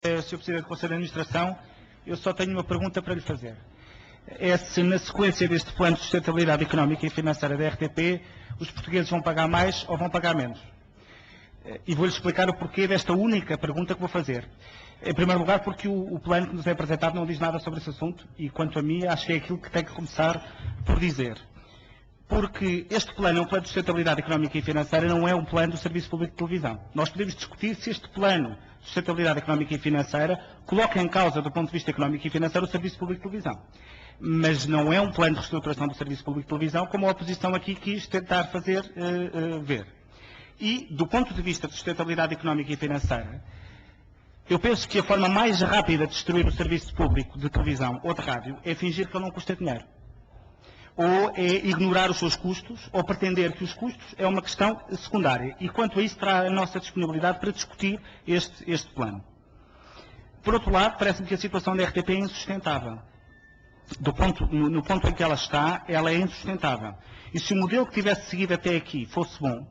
Sr. Presidente do Conselho de Administração, eu só tenho uma pergunta para lhe fazer. É se, na sequência deste plano de sustentabilidade económica e financeira da RTP, os portugueses vão pagar mais ou vão pagar menos. E vou-lhe explicar o porquê desta única pergunta que vou fazer. Em primeiro lugar, porque o plano que nos é apresentado não diz nada sobre esse assunto e, quanto a mim, acho que é aquilo que tem que começar por dizer. Porque este plano é um plano de sustentabilidade económica e financeira, não é um plano do Serviço Público de Televisão. Nós podemos discutir se este plano de sustentabilidade económica e financeira coloca em causa, do ponto de vista económico e financeiro, o Serviço Público de Televisão. Mas não é um plano de reestruturação do Serviço Público de Televisão, como a oposição aqui quis tentar fazer ver. E, do ponto de vista de sustentabilidade económica e financeira, eu penso que a forma mais rápida de destruir o Serviço Público de Televisão ou de rádio é fingir que ele não custa dinheiro. Ou é ignorar os seus custos, ou pretender que os custos é uma questão secundária. E quanto a isso terá a nossa disponibilidade para discutir este plano. Por outro lado, parece-me que a situação da RTP é insustentável. No ponto em que ela está, ela é insustentável. E se o modelo que tivesse seguido até aqui fosse bom,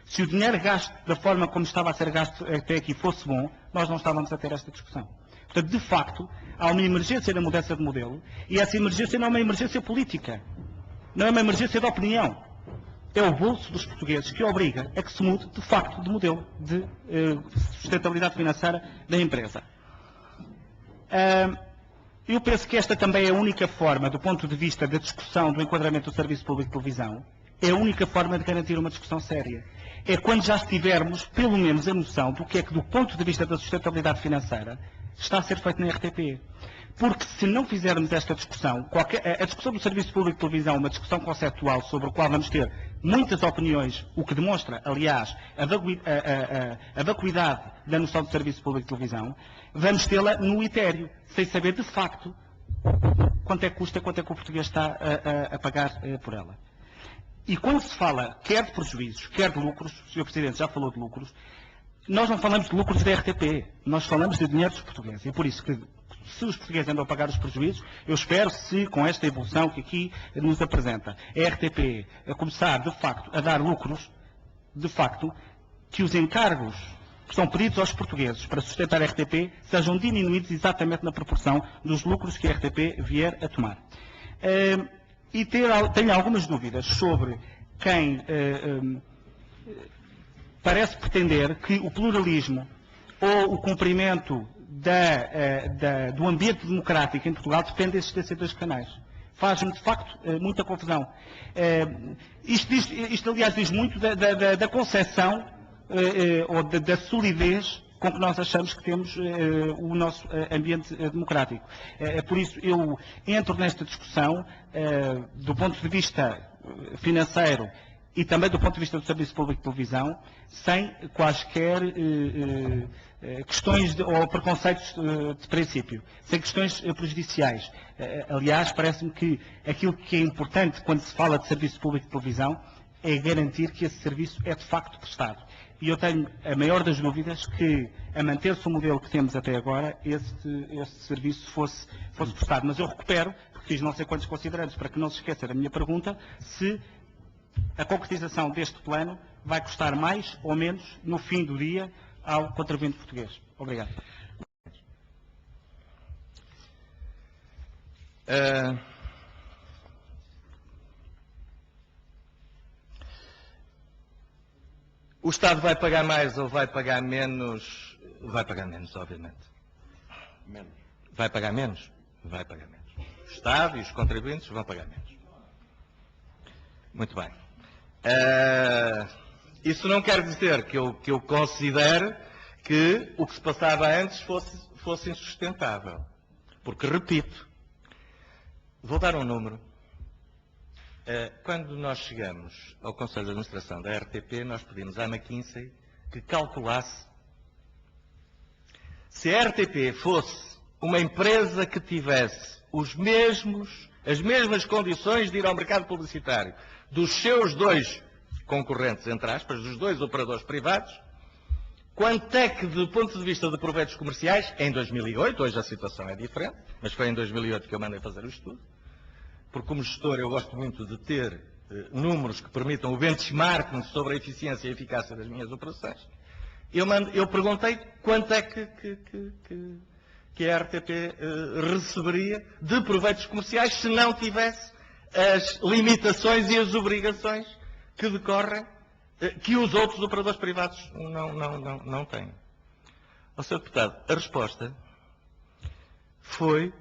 se o dinheiro gasto da forma como estava a ser gasto até aqui fosse bom, nós não estávamos a ter esta discussão. Portanto, de facto, há uma emergência da mudança de modelo, e essa emergência não é uma emergência política. Não é uma emergência de opinião. É o bolso dos portugueses que obriga a que se mude, de facto, de modelo de sustentabilidade financeira da empresa. Eu penso que esta também é a única forma, do ponto de vista da discussão do enquadramento do Serviço Público de Televisão, é a única forma de garantir uma discussão séria. É quando já tivermos, pelo menos, a noção do que é que, do ponto de vista da sustentabilidade financeira, está a ser feito na RTP. Porque se não fizermos esta discussão, a discussão do Serviço Público de Televisão é uma discussão conceptual sobre a qual vamos ter muitas opiniões, o que demonstra, aliás, a vacuidade da noção de Serviço Público de Televisão, vamos tê-la no etéreo, sem saber de facto quanto é que custa, quanto é que o português está a pagar por ela. E quando se fala quer de prejuízos, quer de lucros, o Sr. Presidente já falou de lucros, nós não falamos de lucros da RTP, nós falamos de dinheiro dos portugueses. E por isso que, se os portugueses andam a pagar os prejuízos, eu espero, se com esta evolução que aqui nos apresenta, a RTP a começar, de facto, a dar lucros, de facto, que os encargos que são pedidos aos portugueses para sustentar a RTP sejam diminuídos exatamente na proporção dos lucros que a RTP vier a tomar. E tenho algumas dúvidas sobre quem parece pretender que o pluralismo ou o cumprimento do ambiente democrático em Portugal depende da existência dos canais. Faz-me, de facto, muita confusão. Isto, aliás, diz muito da concepção ou da solidez com que nós achamos que temos o nosso ambiente democrático. Por isso, eu entro nesta discussão do ponto de vista financeiro e também do ponto de vista do Serviço Público de Televisão, sem quaisquer questões ou preconceitos de princípio, sem questões prejudiciais. Aliás, parece-me que aquilo que é importante quando se fala de Serviço Público de Televisão é garantir que esse serviço é de facto prestado. E eu tenho a maior das dúvidas que, a manter-se o modelo que temos até agora, este serviço fosse prestado. Mas eu recupero, porque fiz não sei quantos considerandos, para que não se esqueça da minha pergunta, se a concretização deste plano vai custar mais ou menos, no fim do dia, ao contribuinte português. Obrigado. O Estado vai pagar mais ou vai pagar menos? Vai pagar menos, obviamente. Menos. Vai pagar menos? Vai pagar menos. O Estado e os contribuintes vão pagar menos. Muito bem. Isso não quer dizer que eu considere que o que se passava antes fosse insustentável. Porque, repito, vou dar um número. Quando nós chegamos ao Conselho de Administração da RTP, nós pedimos à McKinsey que calculasse se a RTP fosse uma empresa que tivesse as mesmas condições de ir ao mercado publicitário dos seus dois concorrentes, entre aspas, dos dois operadores privados, quanto é que, do ponto de vista de proveitos comerciais, em 2008, hoje a situação é diferente, mas foi em 2008 que eu mandei fazer o estudo, porque como gestor eu gosto muito de ter números que permitam o benchmarking sobre a eficiência e a eficácia das minhas operações, eu perguntei quanto é que a RTP receberia de proveitos comerciais se não tivesse as limitações e as obrigações que decorrem, que os outros operadores privados não têm. Ó, Sr. Deputado, a resposta foi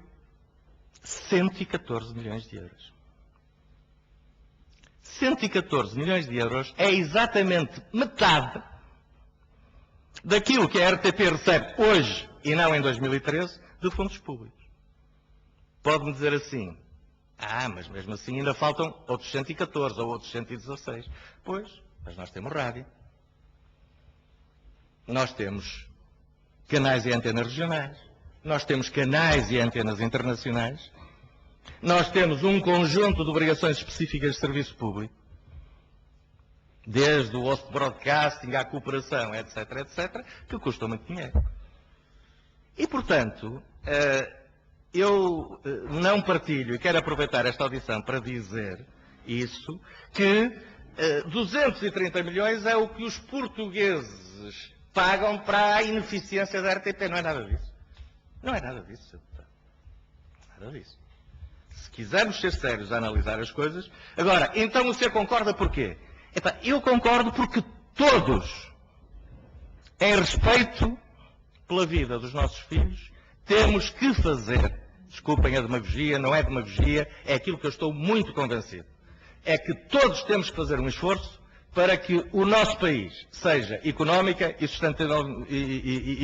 114 milhões de euros. 114 milhões de euros é exatamente metade daquilo que a RTP recebe hoje, e não em 2013, de fundos públicos. Pode-me dizer assim, mas mesmo assim ainda faltam outros 114 ou outros 116. Pois, mas nós temos rádio. Nós temos canais e antenas regionais. Nós temos canais e antenas internacionais. Nós temos um conjunto de obrigações específicas de serviço público, desde o host broadcasting à cooperação, etc., etc., que custam muito dinheiro. E, portanto, eu não partilho, e quero aproveitar esta audição para dizer isso, que 230 milhões é o que os portugueses pagam para a ineficiência da RTP. Não é nada disso. Não é nada disso, Sr. Deputado. Nada disso. Se quisermos ser sérios a analisar as coisas... Agora, então o senhor concorda porquê? Eu concordo porque todos, em respeito pela vida dos nossos filhos, temos que fazer, desculpem a demagogia, não é demagogia, é aquilo que eu estou muito convencido, é que todos temos que fazer um esforço para que o nosso país seja económica e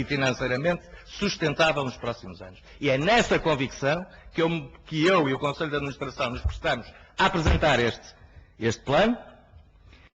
financeiramente sustentável nos próximos anos. E é nessa convicção que eu e o Conselho de Administração nos prestamos a apresentar este plano,